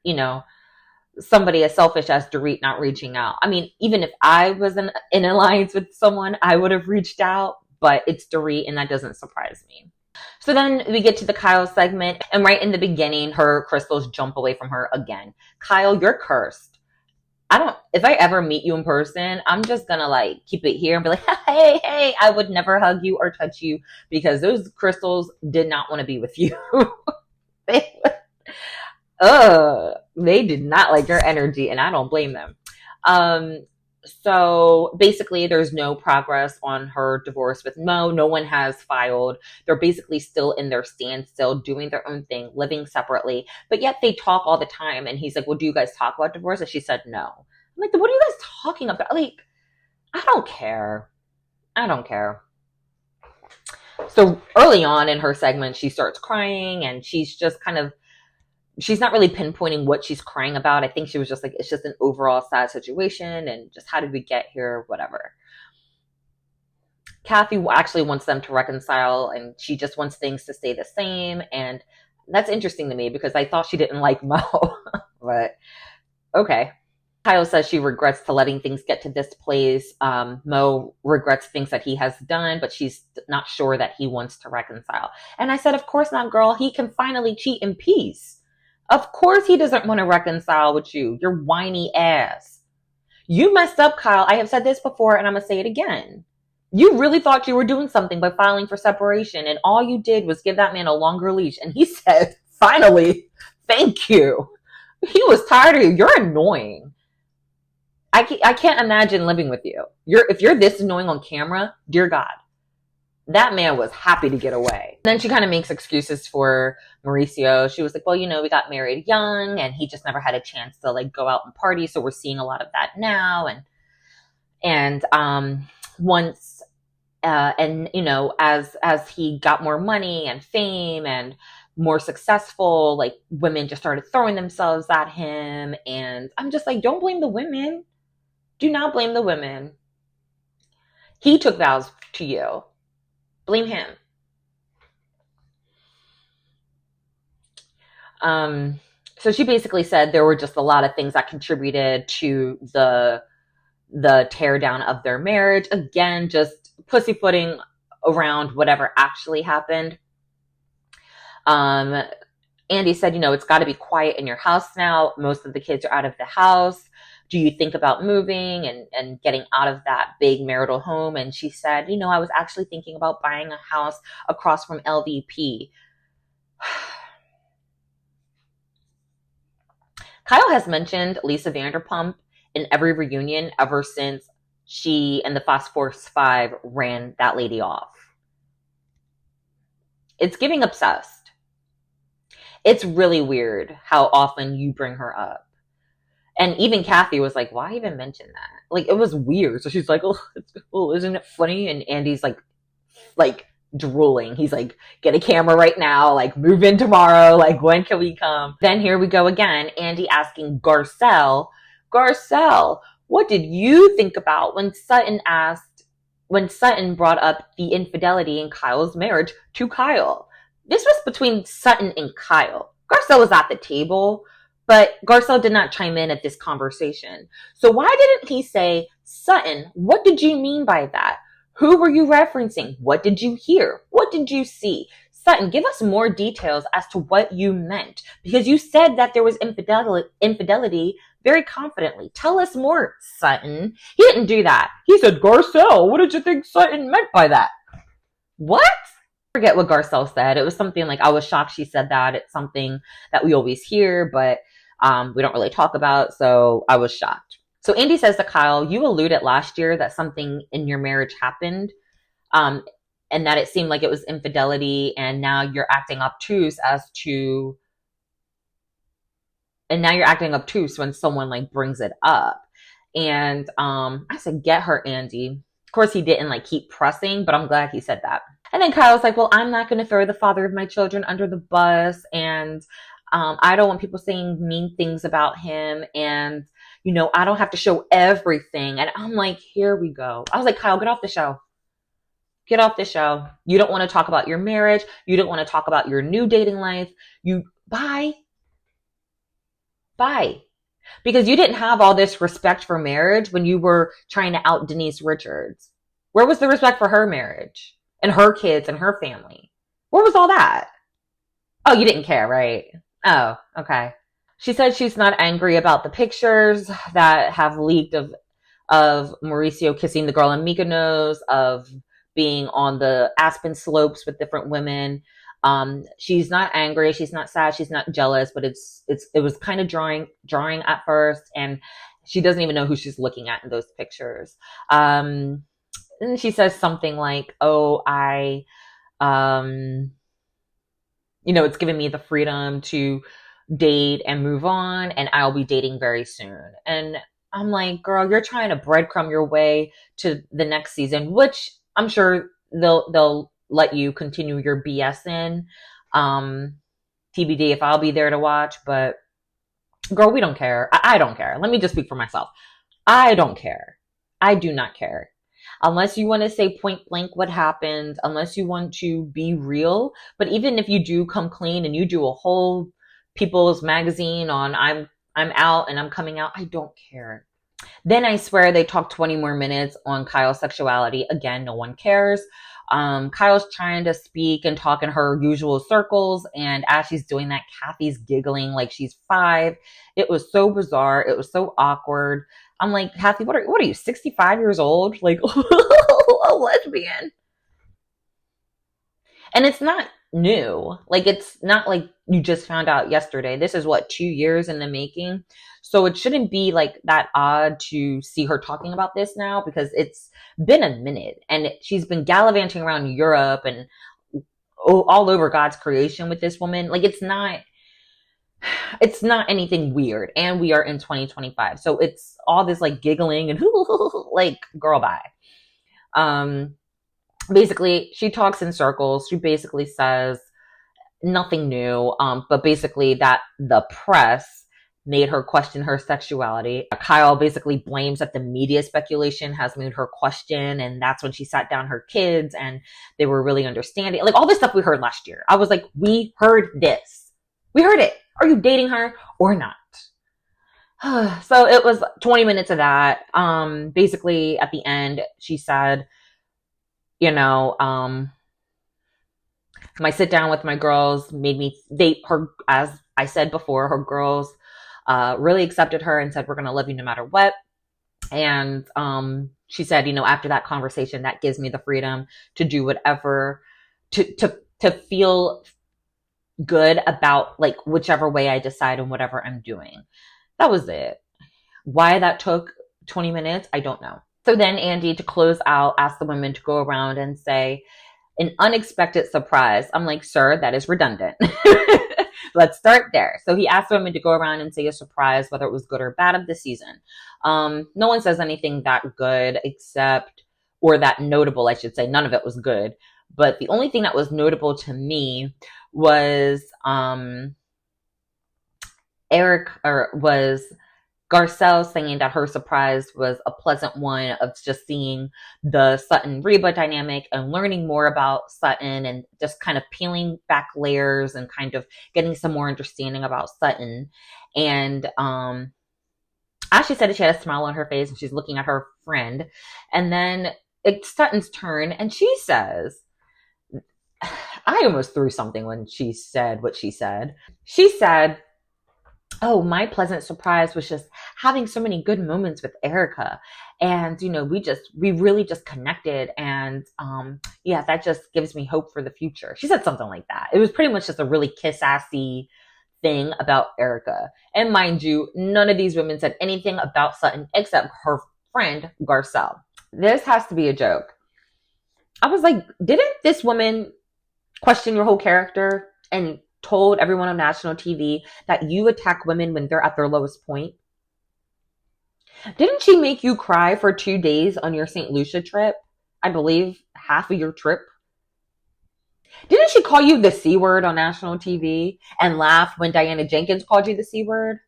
somebody as selfish as Dorit not reaching out. I mean, even if I was in alliance with someone, I would have reached out, but it's Dorit, and that doesn't surprise me. So then we get to the Kyle segment, and right in the beginning, her crystals jump away from her again. Kyle, you're cursed. If I ever meet you in person, I'm just gonna keep it here and be like, hey, I would never hug you or touch you because those crystals did not want to be with you. They did not like your energy, and I don't blame them. So basically there's no progress on her divorce with Mo. No one has filed. They're basically still in their standstill, doing their own thing, living separately, but yet they talk all the time. And he's like, well, do you guys talk about divorce? And she said, no. I'm like, what are you guys talking about? Like, I don't care. I don't care. So early on in her segment, she starts crying, and she's just kind of, she's not really pinpointing what she's crying about. I think she was just like, it's just an overall sad situation, and just how did we get here, whatever. Kathy actually wants them to reconcile, and she just wants things to stay the same. And that's interesting to me because I thought she didn't like Mo, but okay. Kyle says she regrets to letting things get to this place. Mo regrets things that he has done, but she's not sure that he wants to reconcile. And I said, of course not, girl. He can finally cheat in peace. Of course he doesn't want to reconcile with you, your whiny ass. You messed up, Kyle. I have said this before, and I'm going to say it again. You really thought you were doing something by filing for separation, and all you did was give that man a longer leash. And he said, finally, thank you. He was tired of you. You're annoying. I can't imagine living with you. If you're this annoying on camera, dear God, that man was happy to get away. Then she kind of makes excuses for Mauricio. She was like, well, we got married young, and he just never had a chance to like go out and party. So we're seeing a lot of that now. And once, and as he got more money and fame and more successful, like women just started throwing themselves at him. And I'm just like, don't blame the women. Do not blame the women. He took vows to you. Blame him. So she basically said there were just a lot of things that contributed to the tear down of their marriage. Again, just pussyfooting around whatever actually happened. Andy said, it's got to be quiet in your house now. Most of the kids are out of the house. Do you think about moving and getting out of that big marital home? And she said, I was actually thinking about buying a house across from LVP. Kyle has mentioned Lisa Vanderpump in every reunion ever since she and the Fast Force 5 ran that lady off. It's giving obsessed. It's really weird how often you bring her up. And even Kathy was like, why even mention that? Like, it was weird. So she's like, isn't it funny? And Andy's like drooling. He's like, get a camera right now. Like, move in tomorrow. Like, when can we come? Then here we go again. Andy asking Garcelle, what did you think about when Sutton brought up the infidelity in Kyle's marriage to Kyle? This was between Sutton and Kyle. Garcelle was at the table, but Garcelle did not chime in at this conversation. So why didn't he say, Sutton, what did you mean by that? Who were you referencing? What did you hear? What did you see? Sutton, give us more details as to what you meant, because you said that there was infidelity very confidently. Tell us more, Sutton. He didn't do that. He said, Garcelle, what did you think Sutton meant by that? What? I forget what Garcelle said. It was something like, I was shocked she said that. It's something that we always hear, but we don't really talk about, so I was shocked. So Andy says to Kyle, you alluded last year that something in your marriage happened, and that it seemed like it was infidelity, and now you're acting obtuse when someone like brings it up. And I said, get her, Andy. Of course, he didn't like keep pressing, but I'm glad he said that. And then Kyle's like, well, I'm not going to throw the father of my children under the bus, and I don't want people saying mean things about him, and I don't have to show everything. And I'm like, here we go. I was like, Kyle, get off the show. Get off the show. You don't want to talk about your marriage. You don't want to talk about your new dating life. Bye. Because you didn't have all this respect for marriage when you were trying to out Denise Richards. Where was the respect for her marriage and her kids and her family? Where was all that? Oh, you didn't care, right? Oh, okay. She said she's not angry about the pictures that have leaked of Mauricio kissing the girl in Mykonos, of being on the Aspen slopes with different women. She's not angry, she's not sad, she's not jealous, but it was kind of drawing at first, and she doesn't even know who she's looking at in those pictures. And she says something like, it's given me the freedom to date and move on, and I'll be dating very soon. And I'm like, girl, you're trying to breadcrumb your way to the next season, which I'm sure they'll let you continue your BS in. TBD if I'll be there to watch, but girl, we don't care. I don't care. Let me just speak for myself. I don't care. I do not care. Unless you want to say point blank what happened, unless you want to be real. But even if you do come clean and you do a whole People's Magazine on I'm out and I'm coming out, I don't care. Then I swear they talked 20 more minutes on Kyle's sexuality. Again, no one cares. Kyle's trying to speak and talk in her usual circles, and as she's doing that, Kathy's giggling like she's 5. It was so bizarre. It was so awkward. I'm like, Kathy, what are you, 65 years old? Like, a lesbian. And it's not new. Like, it's not like you just found out yesterday. This is what, 2 years in the making. So it shouldn't be like that odd to see her talking about this now, because it's been a minute and she's been gallivanting around Europe and all over God's creation with this woman. Like, it's not anything weird. And we are in 2025. So it's all this like giggling and like, girl, bye. Basically, she talks in circles. She basically says nothing new, but basically that the press made her question her sexuality. Kyle basically blames that the media speculation has made her question, and that's when she sat down her kids and they were really understanding. Like, all this stuff we heard last year. I was like, we heard this. We heard it. Are you dating her or not? So it was 20 minutes of that. Basically, at the end, she said, you know, my sit down with my girls made me date her. As I said before, her girls really accepted her and said, we're going to love you no matter what. And she said, you know, after that conversation, that gives me the freedom to do whatever, to feel good about like whichever way I decide and whatever I'm doing. That was it. Why that took 20 minutes, I don't know. So then Andy, to close out, asked the women to go around and say an unexpected surprise. I'm like, sir, that is redundant. Let's start there. So he asked women to go around and say a surprise, whether it was good or bad of the season. No one says anything that good or that notable, I should say. None of it was good. But the only thing that was notable to me was Garcelle saying that her surprise was a pleasant one of just seeing the Sutton RHOBH dynamic and learning more about Sutton and just kind of peeling back layers and kind of getting some more understanding about Sutton. And as she said it, she had a smile on her face and she's looking at her friend. And then it's Sutton's turn and she says, I almost threw something when she said what she said. She said, oh, my pleasant surprise was just having so many good moments with Erika. And, you know, we really just connected. And yeah, that just gives me hope for the future. She said something like that. It was pretty much just a really kiss-assy thing about Erika. And mind you, none of these women said anything about Sutton except her friend, Garcelle. This has to be a joke. I was like, didn't this woman question your whole character and told everyone on national TV that you attack women when they're at their lowest point? Didn't she make you cry for 2 days on your St. Lucia trip? I believe half of your trip. Didn't she call you the C word on national TV and laugh when Diana Jenkins called you the C word?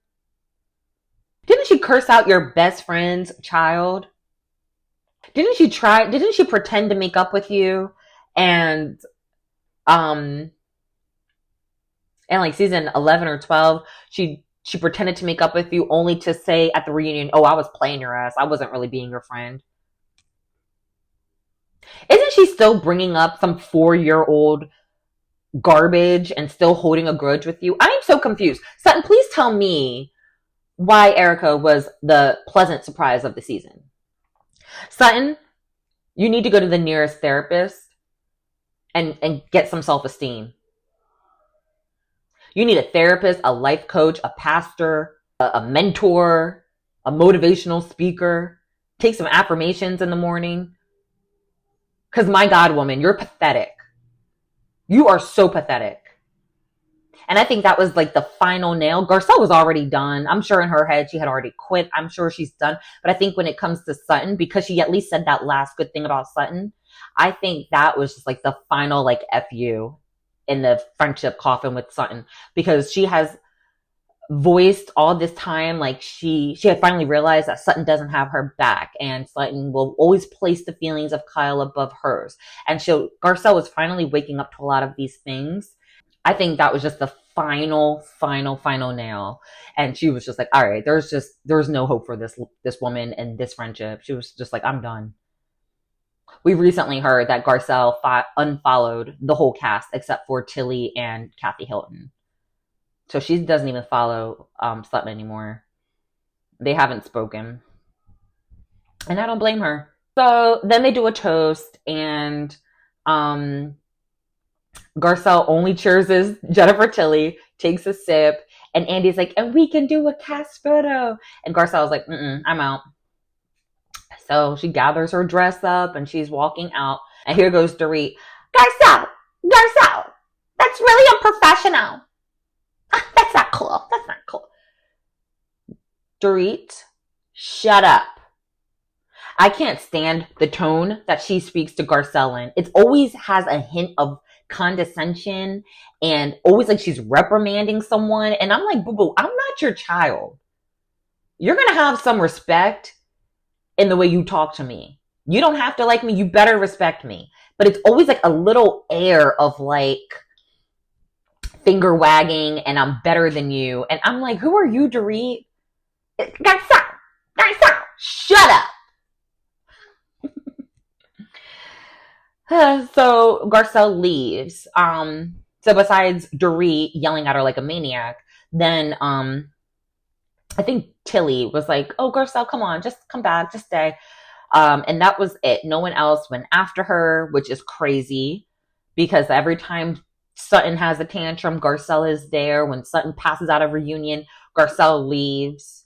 Didn't she curse out your best friend's child? Didn't she pretend to make up with you and like season 11 or 12, she pretended to make up with you only to say at the reunion, oh, I was playing your ass. I wasn't really being your friend. Isn't she still bringing up some 4-year-old garbage and still holding a grudge with you? I'm so confused. Sutton, please tell me why Erika was the pleasant surprise of the season. Sutton, you need to go to the nearest therapist and get some self-esteem. You need a therapist, a life coach, a pastor, a mentor, a motivational speaker. Take some affirmations in the morning. Because my God, woman, you're pathetic. You are so pathetic. And I think that was like the final nail. Garcelle was already done. I'm sure in her head she had already quit. I'm sure she's done. But I think when it comes to Sutton, because she at least said that last good thing about Sutton, I think that was just like the final like FU in the friendship coffin with Sutton, because she has voiced all this time like she had finally realized that Sutton doesn't have her back, and Sutton will always place the feelings of Kyle above hers. And Garcelle was finally waking up to a lot of these things. I think that was just the final nail. And she was just like, all right, there's no hope for this woman and this friendship. She was just like, I'm done. We recently heard that Garcelle unfollowed the whole cast except for Tilly and Kathy Hilton. So she doesn't even follow Sutton anymore. They haven't spoken. And I don't blame her. So then they do a toast, and Garcelle only chooses Jennifer Tilly, takes a sip, and Andy's like, and we can do a cast photo. And Garcelle's like, I'm out. So she gathers her dress up and she's walking out. And here goes Dorit. Garcelle, that's really unprofessional. That's not cool. That's not cool. Dorit, shut up. I can't stand the tone that she speaks to Garcelle in. It always has a hint of condescension and always like she's reprimanding someone. And I'm like, boo-boo, I'm not your child. You're going to have some respect in the way you talk to me. You don't have to like me. You better respect me. But it's always like a little air of like finger wagging and I'm better than you. And I'm like, who are you, Dorit? Garcelle, shut up. So Garcelle leaves. So besides Dorit yelling at her like a maniac, then I think Tilly was like, oh, Garcelle, come on, just come back, just stay. And that was it. No one else went after her, which is crazy because every time Sutton has a tantrum, Garcelle is there. When Sutton passes out of reunion, Garcelle leaves.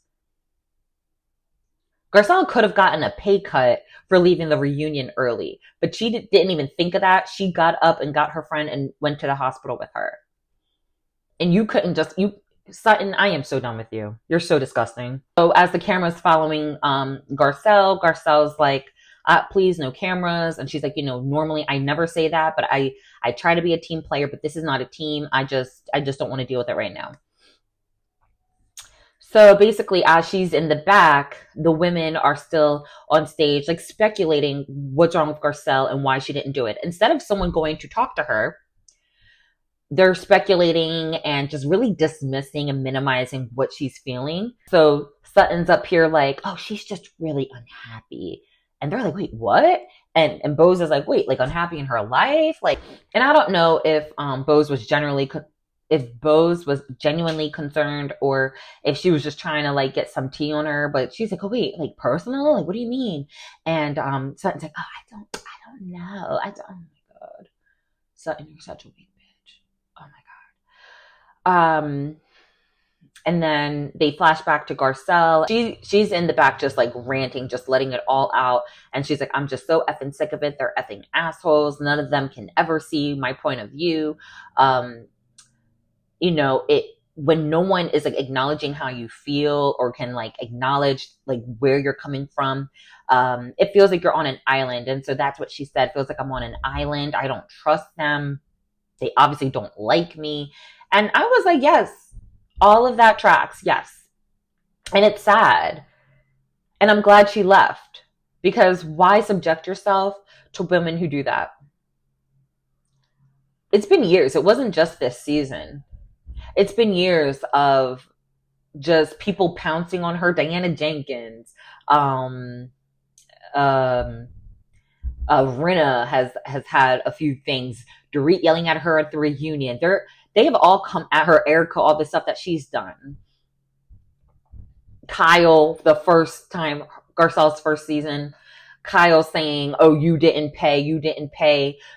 Garcelle could have gotten a pay cut for leaving the reunion early, but she didn't even think of that. She got up and got her friend and went to the hospital with her. And you couldn't Sutton, I am so done with you. You're so disgusting. So as the camera's following Garcelle's like, please, no cameras. And she's like, normally I never say that, but I try to be a team player, but this is not a team. I just don't want to deal with it right now. So basically, as she's in the back, the women are still on stage, like speculating what's wrong with Garcelle and why she didn't do it. Instead of someone going to talk to her, they're speculating and just really dismissing and minimizing what she's feeling. So Sutton's up here like, oh, she's just really unhappy. And they're like, wait, what? And Bose is like, wait, like unhappy in her life? Like, and I don't know if Bose was genuinely concerned or if she was just trying to like get some tea on her, but she's like, oh wait, like personal? Like, what do you mean? And Sutton's like, oh, I don't know. Oh my God. Sutton, you're such a weak bitch. Oh my God. And then they flash back to Garcelle. She's in the back just like ranting, just letting it all out. And she's like, I'm just so effing sick of it. They're effing assholes. None of them can ever see my point of view. When no one is like acknowledging how you feel or can like acknowledge like where you're coming from, it feels like you're on an island. And so that's what she said. It feels like I'm on an island. I don't trust them. They obviously don't like me. And I was like, yes, all of that tracks. Yes. And it's sad. And I'm glad she left, because why subject yourself to women who do that? It's been years. It wasn't just this season. It's been years of just people pouncing on her. Diana Jenkins, Rinna has had a few things. Dorit yelling at her at the reunion. They have all come at her. Erika, all the stuff that she's done. Kyle, the first time, Garcelle's first season, Kyle saying, oh, you didn't pay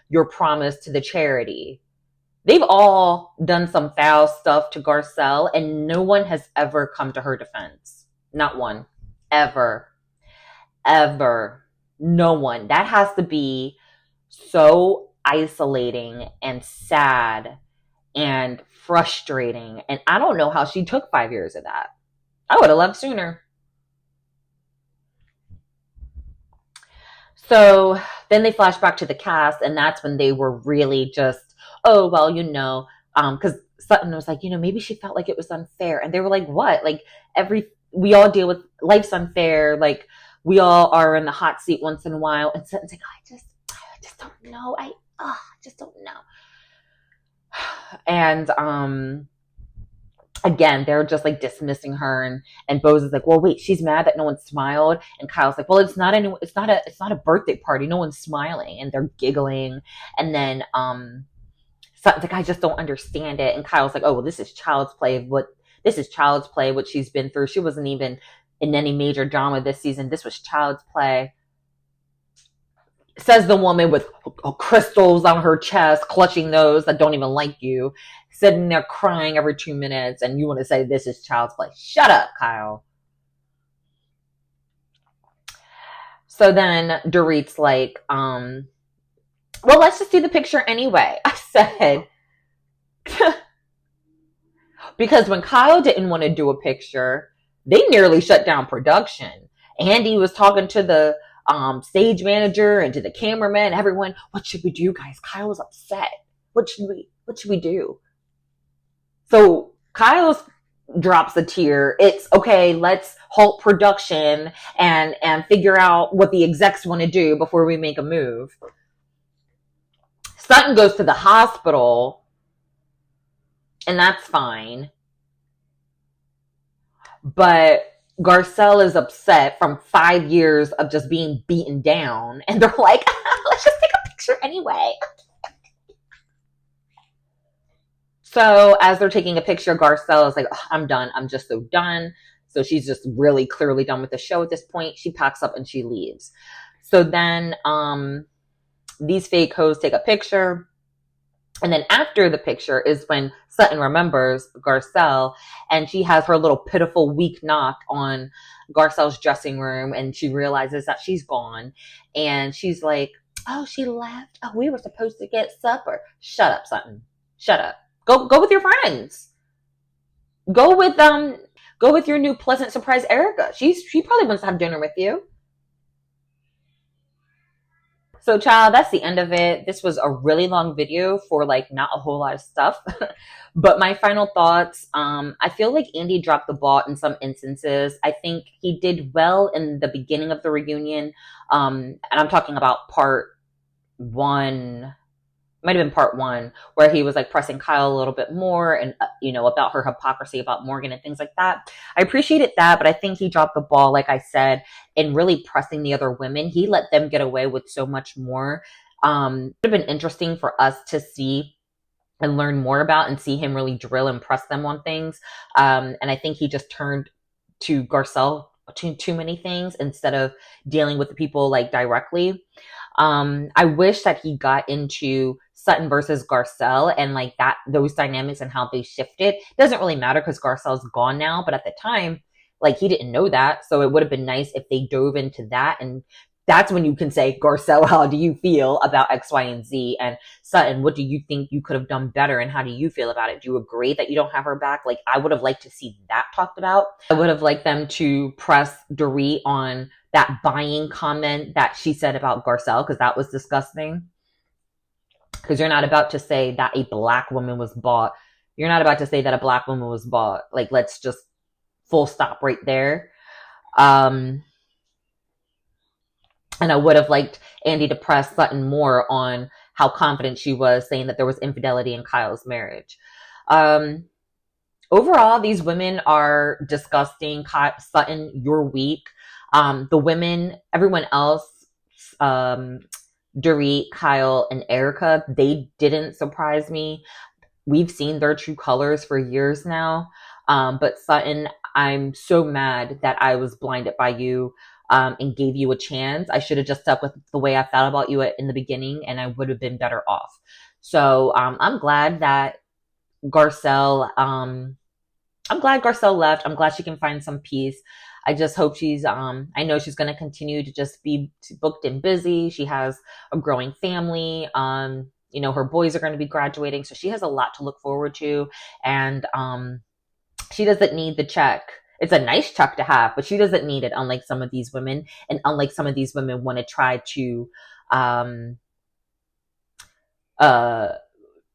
your promise to the charity. They've all done some foul stuff to Garcelle, and no one has ever come to her defense. Not one. Ever. No one. That has to be so isolating and sad and frustrating. And I don't know how she took 5 years of that. I would have left sooner. So then they flash back to the cast, and that's when they were really just, oh, well, because Sutton was like, maybe she felt like it was unfair. And they were like, what? Like, we all deal with life's unfair. Like, we all are in the hot seat once in a while. And Sutton's like, I just don't know. I just don't know. And again, they're just like dismissing her, and Bose is like, well, wait, she's mad that no one smiled. And Kyle's like, well, it's not a birthday party. No one's smiling. And they're giggling. And then Sutton's like, I just don't understand it. And Kyle's like, oh, well, this is child's play. What she's been through. She wasn't even in any major drama this season. This was child's play. Says the woman with crystals on her chest, clutching those that don't even like you, sitting there crying every 2 minutes, and you want to say this is child's play. Shut up, Kyle. So then Dorit's like, well, let's just do the picture anyway. I said, because when Kyle didn't want to do a picture, they nearly shut down production. Andy was talking to the stage manager and to the cameraman, everyone, what should we do, guys? Kyle was upset. What should we do? So Kyle drops a tear. It's okay, let's halt production and figure out what the execs want to do before we make a move. Sutton goes to the hospital, and that's fine. But Garcelle is upset from 5 years of just being beaten down. And they're like, let's just take a picture anyway. So as they're taking a picture, Garcelle is like, oh, I'm done. I'm just so done. So she's just really clearly done with the show at this point. She packs up and she leaves. So then these fake hoes take a picture. And then after the picture is when Sutton remembers Garcelle, and she has her little pitiful weak knock on Garcelle's dressing room, and she realizes that she's gone. And she's like, oh, she left. Oh, we were supposed to get supper. Shut up, Sutton. Shut up. Go with your friends. Go with your new pleasant surprise, Erika. She probably wants to have dinner with you. So, child, that's the end of it. This was a really long video for like not a whole lot of stuff. But my final thoughts, I feel like Andy dropped the ball in some instances. I think he did well in the beginning of the reunion. And I'm talking about part one. Might have been part one, where he was like pressing Kyle a little bit more and, about her hypocrisy about Morgan and things like that. I appreciated that, but I think he dropped the ball, like I said, in really pressing the other women. He let them get away with so much more. It would have been interesting for us to see and learn more about and see him really drill and press them on things. And I think he just turned to Garcelle too many things instead of dealing with the people like directly. I wish that he got into Sutton versus Garcelle and like that, those dynamics and how they shifted. It doesn't really matter because Garcelle's gone now, but at the time, like he didn't know that. So it would have been nice if they dove into that. And that's when you can say, Garcelle, how do you feel about X, Y, and Z? And Sutton, what do you think you could have done better? And how do you feel about it? Do you agree that you don't have her back? Like, I would have liked to see that talked about. I would have liked them to press Dorit on that buying comment that she said about Garcelle, because that was disgusting. Because you're not about to say that a black woman was bought. You're not about to say that a black woman was bought. Like, let's just full stop right there. And I would have liked Andy to press Sutton more on how confident she was, saying that there was infidelity in Kyle's marriage. Overall, these women are disgusting. Sutton, you're weak. The women, everyone else, Dorit, Kyle, and Erika, they didn't surprise me. We've seen their true colors for years now. But Sutton, I'm so mad that I was blinded by you and gave you a chance. I should have just stuck with the way I felt about you in the beginning, and I would have been better off. So I'm glad that Garcelle, I'm glad Garcelle left. I'm glad she can find some peace. I just hope I know she's going to continue to just be booked and busy. She has a growing family. you know, her boys are going to be graduating. So she has a lot to look forward to. And she doesn't need the check. It's a nice check to have, but she doesn't need it, unlike some of these women. And unlike some of these women want to try to,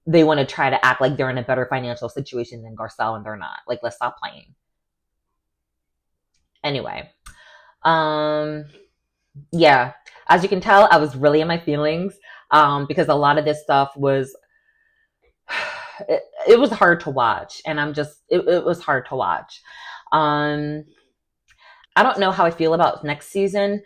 they want to try to act like they're in a better financial situation than Garcelle, and they're not. Like, let's stop playing. Anyway, yeah, as you can tell, I was really in my feelings, because a lot of this stuff was, it was hard to watch, and it was hard to watch. I don't know how I feel about next season.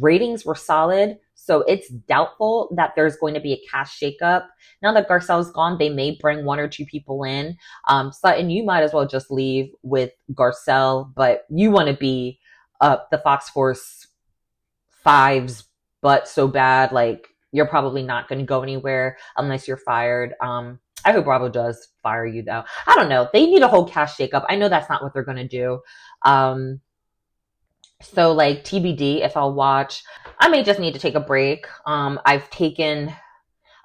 Ratings were solid, so it's doubtful that there's going to be a cast shakeup. Now that Garcelle's gone, they may bring one or two people in. Sutton, you might as well just leave with Garcelle, but you want to be the Fox Force 5's butt so bad. Like, you're probably not going to go anywhere unless you're fired. I hope Bravo does fire you, though. I don't know. They need a whole cast shakeup. I know that's not what they're going to do. So, like, TBD if I'll watch. I may just need to take a break. I've taken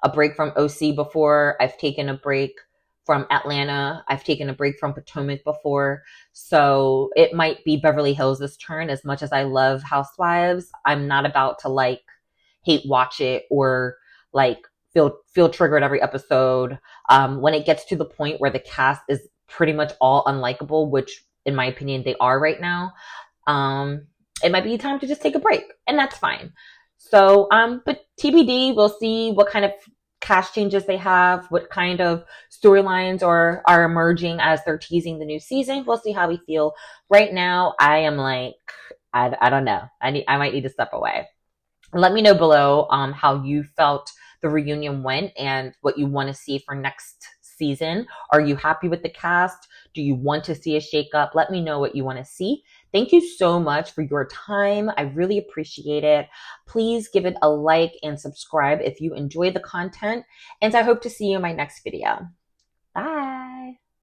a break from OC before. I've taken a break from Atlanta. I've taken a break from Potomac before. So it might be Beverly Hills' turn. As much as I love Housewives, I'm not about to, like, hate watch it or, like, feel triggered every episode. When it gets to the point where the cast is pretty much all unlikable, which in my opinion they are right now, it might be time to just take a break, and that's fine. So, but TBD, we'll see what kind of cast changes they have, what kind of storylines are emerging as they're teasing the new season. We'll see how we feel. Right now, I am like, I don't know. I might need to step away. Let me know below how you felt the reunion went and what you want to see for next season. Are you happy with the cast? Do you want to see a shakeup? Let me know what you want to see. Thank you so much for your time. I really appreciate it. Please give it a like and subscribe if you enjoy the content. And I hope to see you in my next video.